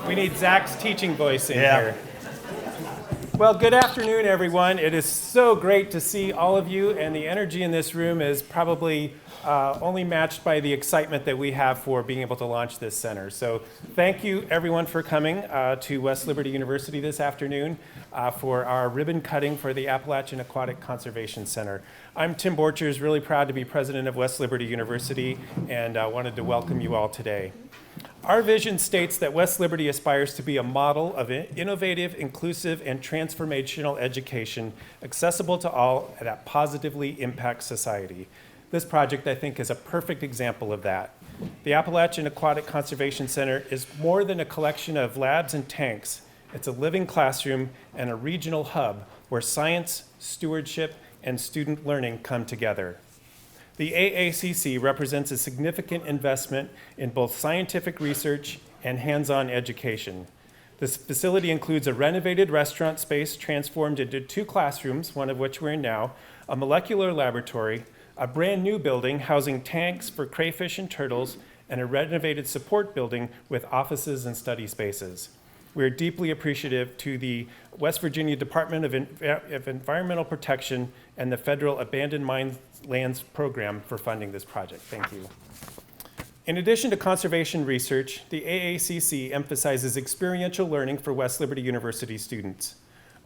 We need Zach's teaching voice in here. Well, good afternoon, everyone. It is so great to see all of you, and the energy in this room is probably only matched by the excitement that we have for being able to launch this center. So thank you, everyone, for coming to West Liberty University this afternoon for our ribbon cutting for the Appalachian Aquatic Conservation Center. I'm Tim Borchers, really proud to be president of West Liberty University, and wanted to welcome you all today. Our vision states that West Liberty aspires to be a model of innovative, inclusive, and transformational education accessible to all that positively impacts society. This project, I think, is a perfect example of that. The Appalachian Aquatic Conservation Center is more than a collection of labs and tanks. It's a living classroom and a regional hub where science, stewardship, and student learning come together. The AACC represents a significant investment in both scientific research and hands-on education. This facility includes a renovated restaurant space transformed into 2 classrooms, one of which we're in now, a molecular laboratory, a brand new building housing tanks for crayfish and turtles, and a renovated support building with offices and study spaces. We're deeply appreciative to the West Virginia Department of Environmental Protection and the Federal Abandoned Mine Lands Program for funding this project. Thank you. In addition to conservation research, the AACC emphasizes experiential learning for West Liberty University students.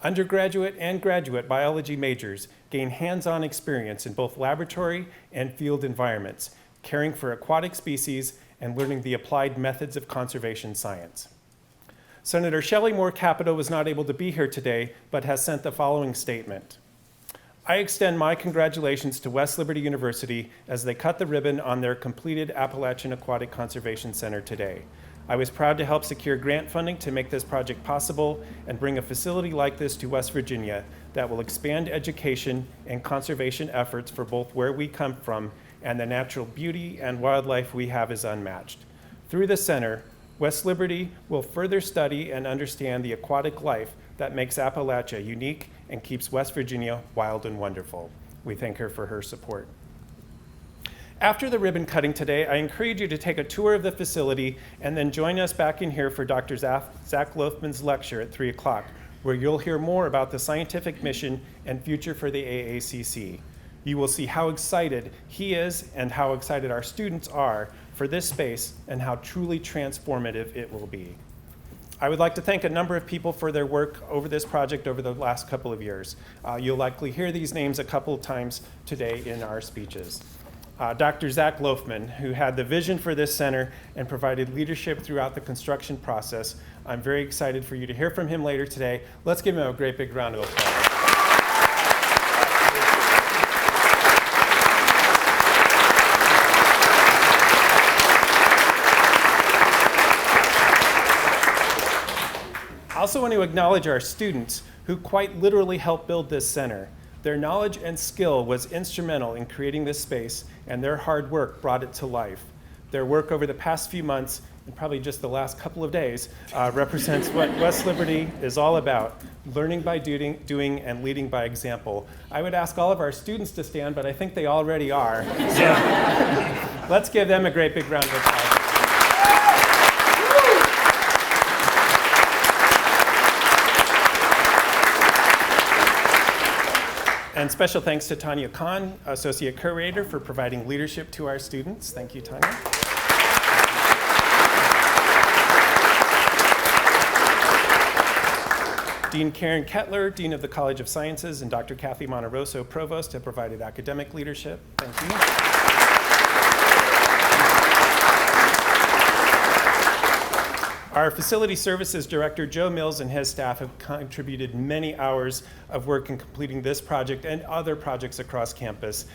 Undergraduate and graduate biology majors gain hands-on experience in both laboratory and field environments, caring for aquatic species and learning the applied methods of conservation science. Senator Shelley Moore Capito was not able to be here today, but has sent the following statement. I extend my congratulations to West Liberty University as they cut the ribbon on their completed Appalachian Aquatic Conservation Center today. I was proud to help secure grant funding to make this project possible and bring a facility like this to West Virginia that will expand education and conservation efforts for both where we come from and the natural beauty and wildlife we have is unmatched. Through the center, West Liberty will further study and understand the aquatic life that makes Appalachia unique and keeps West Virginia wild and wonderful. We thank her for her support. After the ribbon cutting today, I encourage you to take a tour of the facility and then join us back in here for Dr. Zach Loafman's lecture at 3 o'clock, where you'll hear more about the scientific mission and future for the AACC. You will see how excited he is and how excited our students are for this space and how truly transformative it will be. I would like to thank a number of people for their work over this project over the last couple of years. You'll likely hear these names a couple of times today in our speeches. Dr. Zach Loafman, who had the vision for this center and provided leadership throughout the construction process. I'm very excited for you to hear from him later today. Let's give him a great big round of applause. I also want to acknowledge our students who quite literally helped build this center. Their knowledge and skill was instrumental in creating this space, and their hard work brought it to life. Their work over the past few months, and probably just the last couple of days, represents what West Liberty is all about, learning by doing and leading by example. I would ask all of our students to stand, but I think they already are. So let's give them a great big round of applause. And special thanks to Tanya Khan, Associate Curator, for providing leadership to our students. Thank you, Tanya. Dean Karen Kettler, Dean of the College of Sciences, and Dr. Kathy Monteroso, Provost, have provided academic leadership. Thank you. Our Facility Services Director, Joe Mills, and his staff have contributed many hours of work in completing this project and other projects across campus,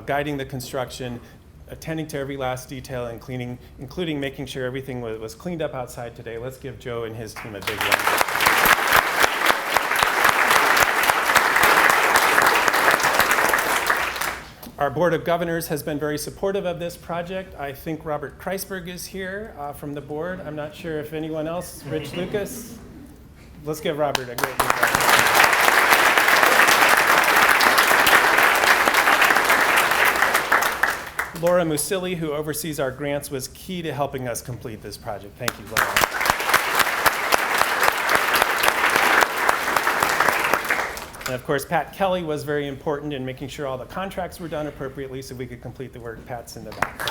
guiding the construction, attending to every last detail, and including making sure everything was cleaned up outside today. Let's give Joe and his team a big round. Our Board of Governors has been very supportive of this project. I think Robert Kreisberg is here from the board. I'm not sure if anyone else. Rich Lucas. Let's give Robert a great applause. Laura Musilli, who oversees our grants, was key to helping us complete this project. Thank you, Laura. And of course, Pat Kelly was very important in making sure all the contracts were done appropriately so we could complete the work. Pat's in the back.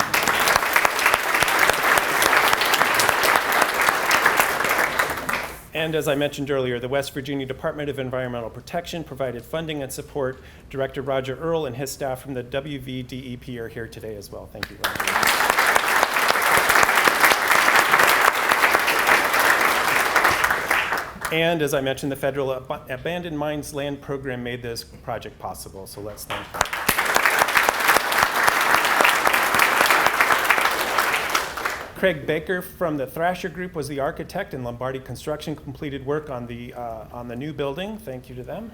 And as I mentioned earlier, the West Virginia Department of Environmental Protection provided funding and support. Director Roger Earle and his staff from the WVDEP are here today as well. Thank you, Roger. And as I mentioned, the Federal Abandoned Mines Land Program made this project possible, so let's thank them. Craig Baker from the Thrasher Group was the architect, and Lombardi Construction completed work on the new building. Thank you to them.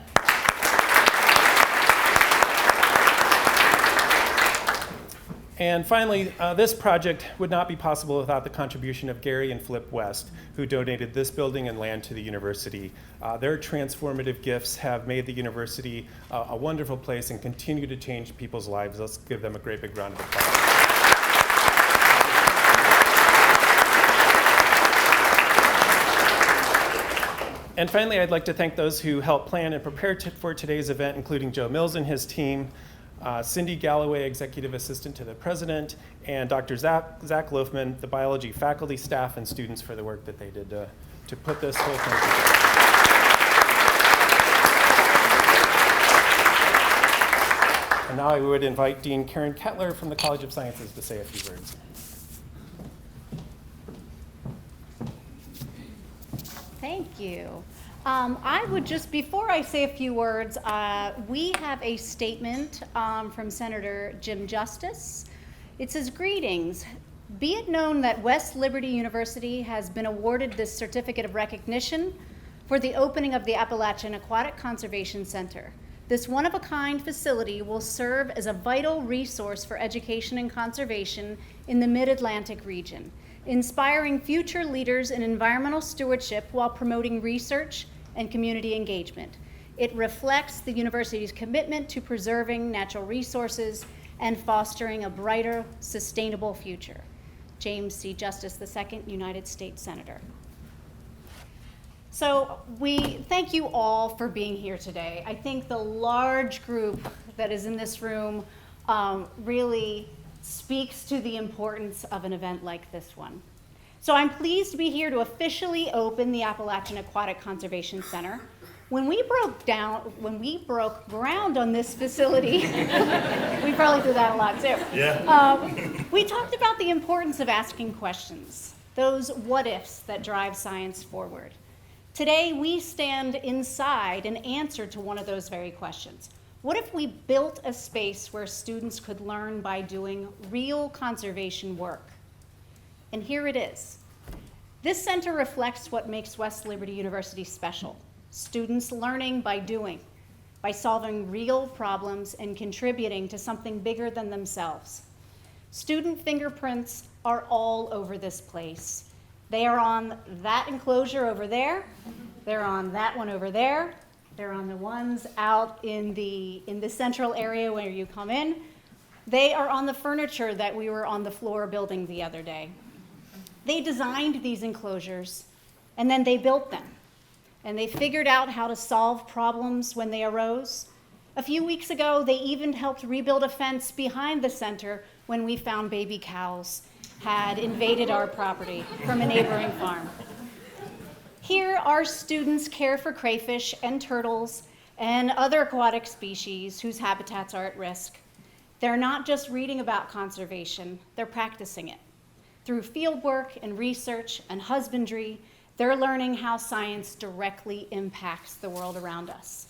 And finally, this project would not be possible without the contribution of Gary and Flip West, who donated this building and land to the university. Their transformative gifts have made the university a wonderful place and continue to change people's lives. Let's give them a great big round of applause. And finally, I'd like to thank those who helped plan and prepare for today's event, including Joe Mills and his team, Cindy Galloway, Executive Assistant to the President, and Dr. Zach Loafman, the biology faculty, staff, and students for the work that they did to put this whole thing together. And now I would invite Dean Karen Kettler from the College of Sciences to say a few words. Thank you. I would just, before I say a few words, we have a statement from Senator Jim Justice. It says, "Greetings. Be it known that West Liberty University has been awarded this certificate of recognition for the opening of the Appalachian Aquatic Conservation Center. This one-of-a-kind facility will serve as a vital resource for education and conservation in the Mid-Atlantic region, inspiring future leaders in environmental stewardship while promoting research and community engagement. It reflects the university's commitment to preserving natural resources and fostering a brighter, sustainable future." James C. Justice II, United States Senator. So we thank you all for being here today. I think the large group that is in this room really speaks to the importance of an event like this one. So I'm pleased to be here to officially open the Appalachian Aquatic Conservation Center. When we broke ground on this facility, we probably did that a lot too. Yeah. We talked about the importance of asking questions, those what ifs that drive science forward. Today, we stand inside an answer to one of those very questions. What if we built a space where students could learn by doing real conservation work? And here it is. This center reflects what makes West Liberty University special. Students learning by doing, by solving real problems and contributing to something bigger than themselves. Student fingerprints are all over this place. They are on that enclosure over there. They're on that one over there. They're on the ones out in the central area where you come in. They are on the furniture that we were on the floor building the other day. They designed these enclosures, and then they built them. And they figured out how to solve problems when they arose. A few weeks ago, they even helped rebuild a fence behind the center when we found baby cows had invaded our property from a neighboring farm. Here, our students care for crayfish and turtles and other aquatic species whose habitats are at risk. They're not just reading about conservation, they're practicing it. Through fieldwork and research and husbandry, they're learning how science directly impacts the world around us.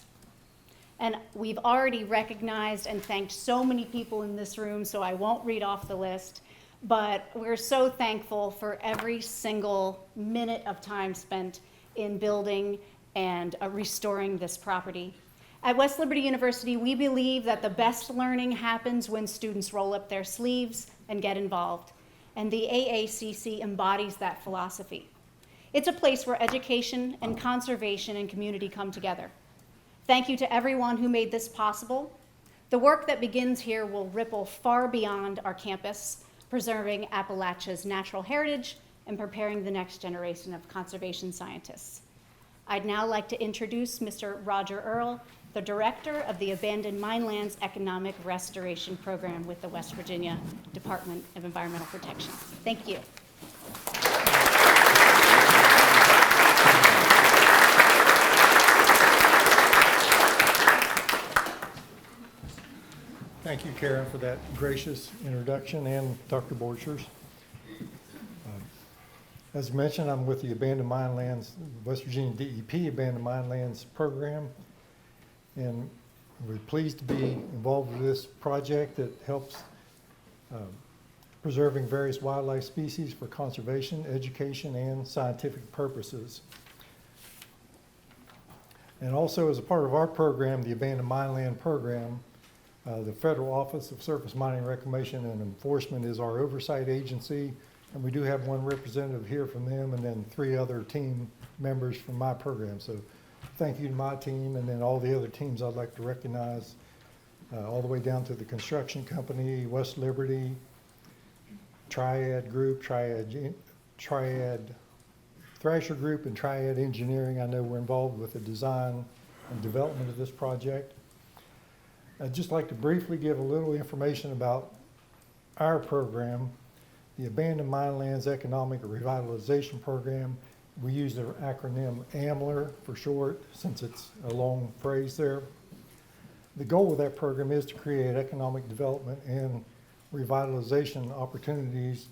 And we've already recognized and thanked so many people in this room, so I won't read off the list, but we're so thankful for every single minute of time spent in building and restoring this property. At West Liberty University, we believe that the best learning happens when students roll up their sleeves and get involved. And the AACC embodies that philosophy. It's a place where education and conservation and community come together. Thank you to everyone who made this possible. The work that begins here will ripple far beyond our campus, preserving Appalachia's natural heritage and preparing the next generation of conservation scientists. I'd now like to introduce Mr. Roger Earl, the director of the Abandoned Minelands Economic Restoration Program with the West Virginia Department of Environmental Protection. Thank you. Thank you, Karen, for that gracious introduction, and Dr. Borchers. As mentioned, I'm with the Abandoned Minelands, West Virginia DEP Abandoned Minelands Program, and we're pleased to be involved with this project that helps preserving various wildlife species for conservation, education, and scientific purposes. And also, as a part of our program, the Abandoned Mineland Program, the Federal Office of Surface Mining Reclamation and Enforcement is our oversight agency, and we do have one representative here from them and then 3 other team members from my program. So thank you to my team, and then all the other teams I'd like to recognize, all the way down to the construction company, West Liberty, Triad Group, Triad Thrasher Group, and Triad Engineering. I know we're involved with the design and development of this project. I'd just like to briefly give a little information about our program, the Abandoned Minelands Economic Revitalization Program. We use the acronym AMLR for short, since it's a long phrase there. The goal of that program is to create economic development and revitalization opportunities,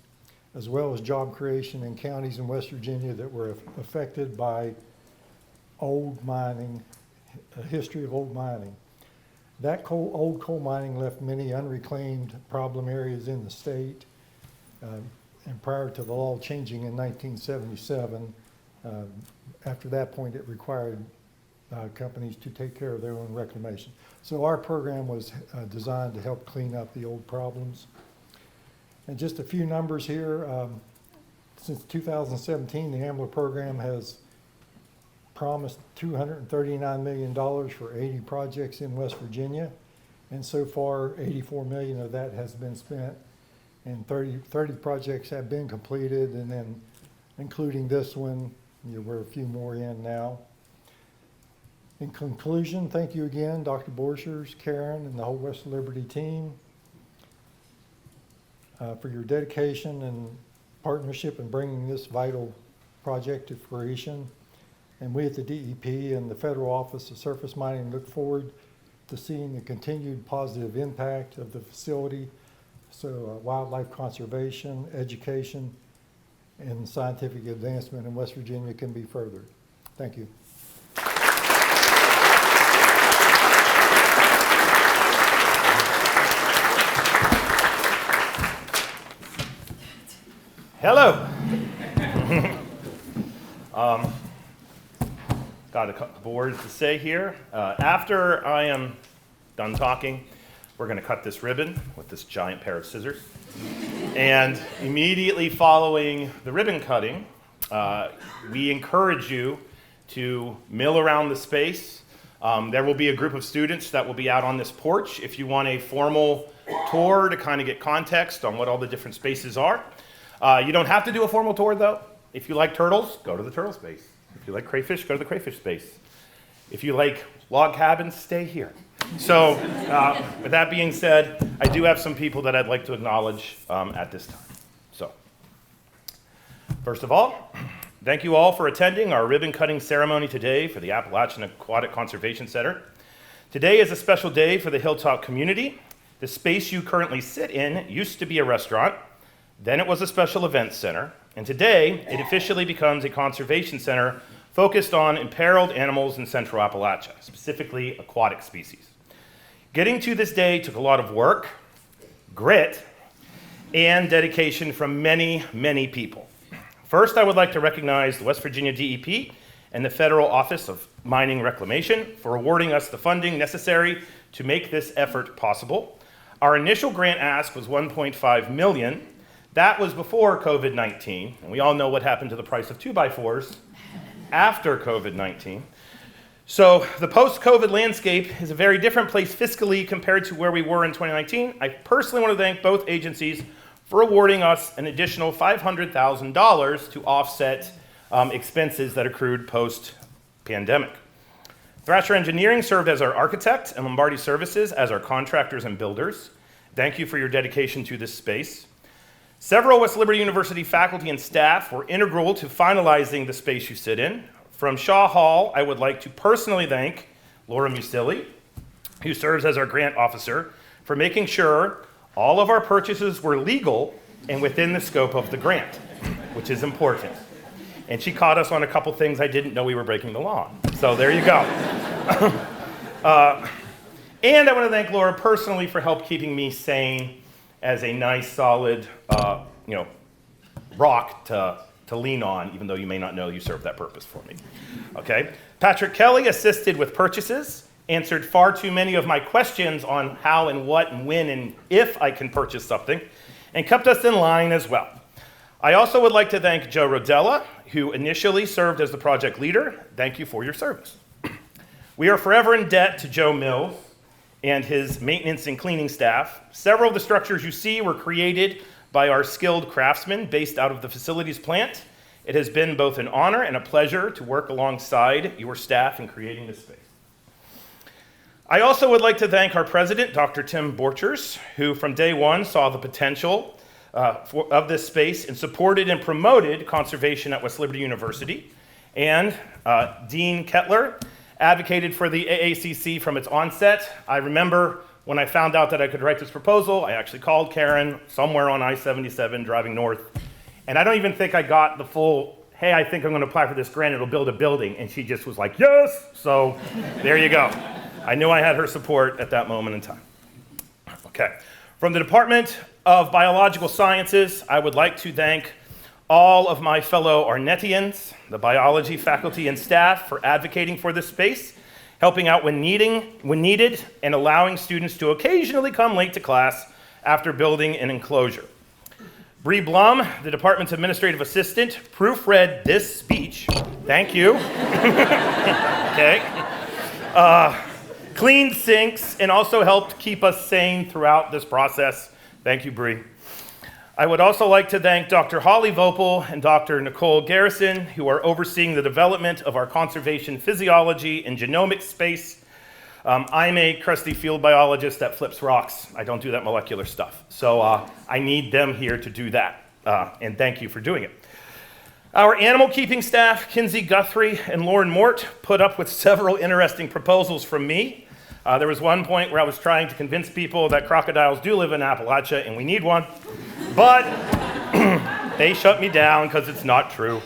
as well as job creation in counties in West Virginia that were affected by old mining, a history of old mining. That old coal mining left many unreclaimed problem areas in the state. And prior to the law changing in 1977, after that point it required companies to take care of their own reclamation. So our program was designed to help clean up the old problems. And just a few numbers here. Since 2017, the AMLR program has promised $239 million for 80 projects in West Virginia. And so far, $84 million of that has been spent, and 30 projects have been completed, and then including this one, we're a few more in now. In conclusion, thank you again, Dr. Borchers, Karen, and the whole West Liberty team for your dedication and partnership in bringing this vital project to fruition. And we at the DEP and the Federal Office of Surface Mining look forward to seeing the continued positive impact of the facility, so wildlife conservation, education, and scientific advancement in West Virginia can be furthered. Thank you. Hello. Got a couple words to say here. After I am done talking, we're going to cut this ribbon with this giant pair of scissors. And immediately following the ribbon cutting, we encourage you to mill around the space. There will be a group of students that will be out on this porch if you want a formal tour to kind of get context on what all the different spaces are. You don't have to do a formal tour, though. If you like turtles, go to the turtle space. If you like crayfish, go to the crayfish space. If you like log cabins, stay here. So with that being said, I do have some people that I'd like to acknowledge at this time. So first of all, thank you all for attending our ribbon cutting ceremony today for the Appalachian Aquatic Conservation Center. Today is a special day for the Hilltop community. The space you currently sit in used to be a restaurant. Then it was a special events center, and today it officially becomes a conservation center focused on imperiled animals in Central Appalachia, specifically aquatic species. Getting to this day took a lot of work, grit, and dedication from many, many people. First, I would like to recognize the West Virginia DEP and the Federal Office of Mining Reclamation for awarding us the funding necessary to make this effort possible. Our initial grant ask was $1.5 million. That was before COVID-19, and we all know what happened to the price of 2x4s after COVID-19. So the post-COVID landscape is a very different place fiscally compared to where we were in 2019. I personally want to thank both agencies for awarding us an additional $500,000 to offset expenses that accrued post-pandemic. Thrasher Engineering served as our architect and Lombardi Services as our contractors and builders. Thank you for your dedication to this space. Several West Liberty University faculty and staff were integral to finalizing the space you sit in. From Shaw Hall, I would like to personally thank Laura Musilli, who serves as our grant officer, for making sure all of our purchases were legal and within the scope of the grant, which is important. And she caught us on a couple things I didn't know we were breaking the law on. So there you go. And I want to thank Laura personally for help keeping me sane as a nice, solid, rock to lean on, even though you may not know you served that purpose for me. Okay. Patrick Kelly assisted with purchases, answered far too many of my questions on how and what and when and if I can purchase something, and kept us in line as well. I also would like to thank Joe Rodella, who initially served as the project leader. Thank you for your service. We are forever in debt to Joe Mills and his maintenance and cleaning staff. Several of the structures you see were created by our skilled craftsmen based out of the facilities plant. It has been both an honor and a pleasure to work alongside your staff in creating this space. I also would like to thank our president, Dr. Tim Borchers, who from day one saw the potential of this space and supported and promoted conservation at West Liberty University. And Dean Kettler advocated for the AACC from its onset. I remember when I found out that I could write this proposal, I actually called Karen somewhere on I-77 driving north. And I don't even think I got the full, hey, I think I'm going to apply for this grant, it'll build a building. And she just was like, yes. So there you go. I knew I had her support at that moment in time. Okay. From the Department of Biological Sciences, I would like to thank all of my fellow Arnettians, the biology faculty and staff, for advocating for this space, helping out when needed, and allowing students to occasionally come late to class after building an enclosure. Bree Blum, the department's administrative assistant, proofread this speech. Thank you. Okay. Cleaned sinks and also helped keep us sane throughout this process. Thank you, Bree. I would also like to thank Dr. Holly Vopel and Dr. Nicole Garrison, who are overseeing the development of our conservation physiology and genomics space. I'm a crusty field biologist that flips rocks. I don't do that molecular stuff. So I need them here to do that. And thank you for doing it. Our animal keeping staff, Kinsey Guthrie and Lauren Mort, put up with several interesting proposals from me. There was one point where I was trying to convince people that crocodiles do live in Appalachia and we need one. But they shut me down because it's not true.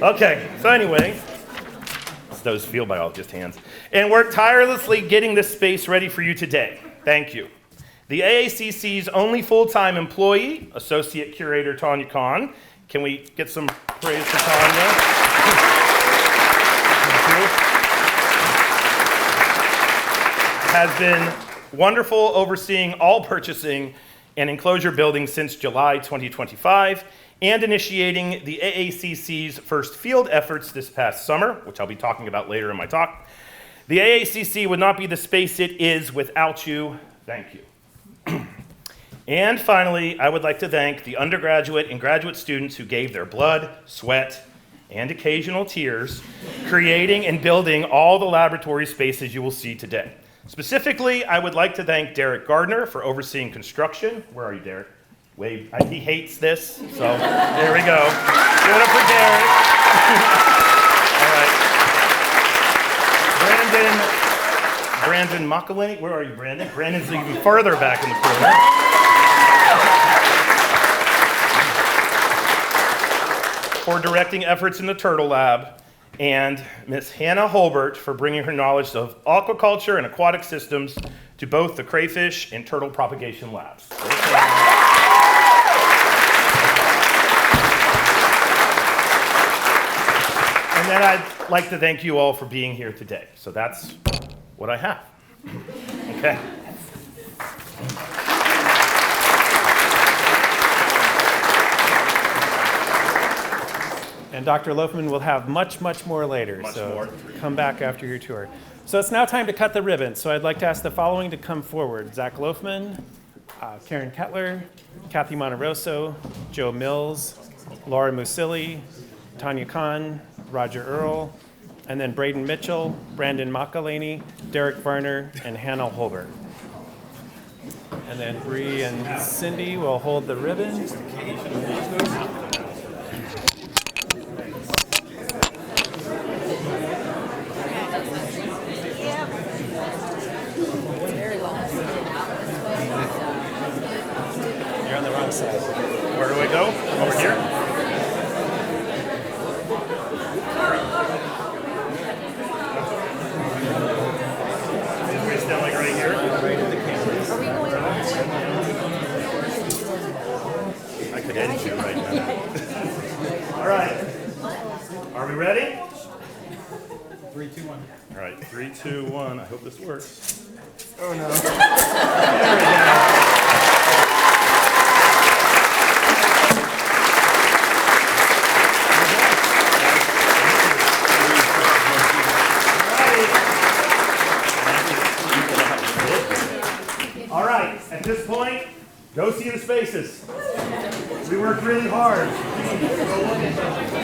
Okay, so anyway, it's those field biologist hands. And worked tirelessly getting this space ready for you today. Thank you. The AACC's only full-time employee, Associate Curator Tanya Kahn. Can we get some praise for Tanya? Thank you. Has been wonderful overseeing all purchasing and enclosure building since July 2025 and initiating the AACC's first field efforts this past summer, which I'll be talking about later in my talk. The AACC would not be the space it is without you. Thank you. And finally, I would like to thank the undergraduate and graduate students who gave their blood, sweat, and occasional tears creating and building all the laboratory spaces you will see today. Specifically, I would like to thank Derek Gardner for overseeing construction. Where are you, Derek? Wave. He hates this, so there we go. Give it up for Derek. All right. Brandon McElhinney. Where are you, Brandon? Brandon's even further back in the corner. For directing efforts in the Turtle Lab. And Ms. Hannah Holbert for bringing her knowledge of aquaculture and aquatic systems to both the crayfish and turtle propagation labs. And then I'd like to thank you all for being here today. So that's what I have. Okay. And Dr. Loafman will have much, much more later. Much so more. come back after your tour. So it's now time to cut the ribbon. So I'd like to ask the following to come forward. Zach Loafman, Karen Kettler, Kathy Monterosso, Joe Mills, Laura Musilli, Tanya Kahn, Roger Earl, and then Braden Mitchell, Brandon Makalani, Derek Varner, and Hannah Holberg. And then Bree and Cindy will hold the ribbon. You're on the wrong side. Where do I go? Over here? Did we stand like right here? Right at the camera. I could end you right now. All right. Are we ready? 3, 2, 1. All right, 3, 2, 1. I hope this works. Oh no. There we go. All right, at this point, go see the spaces. We worked really hard.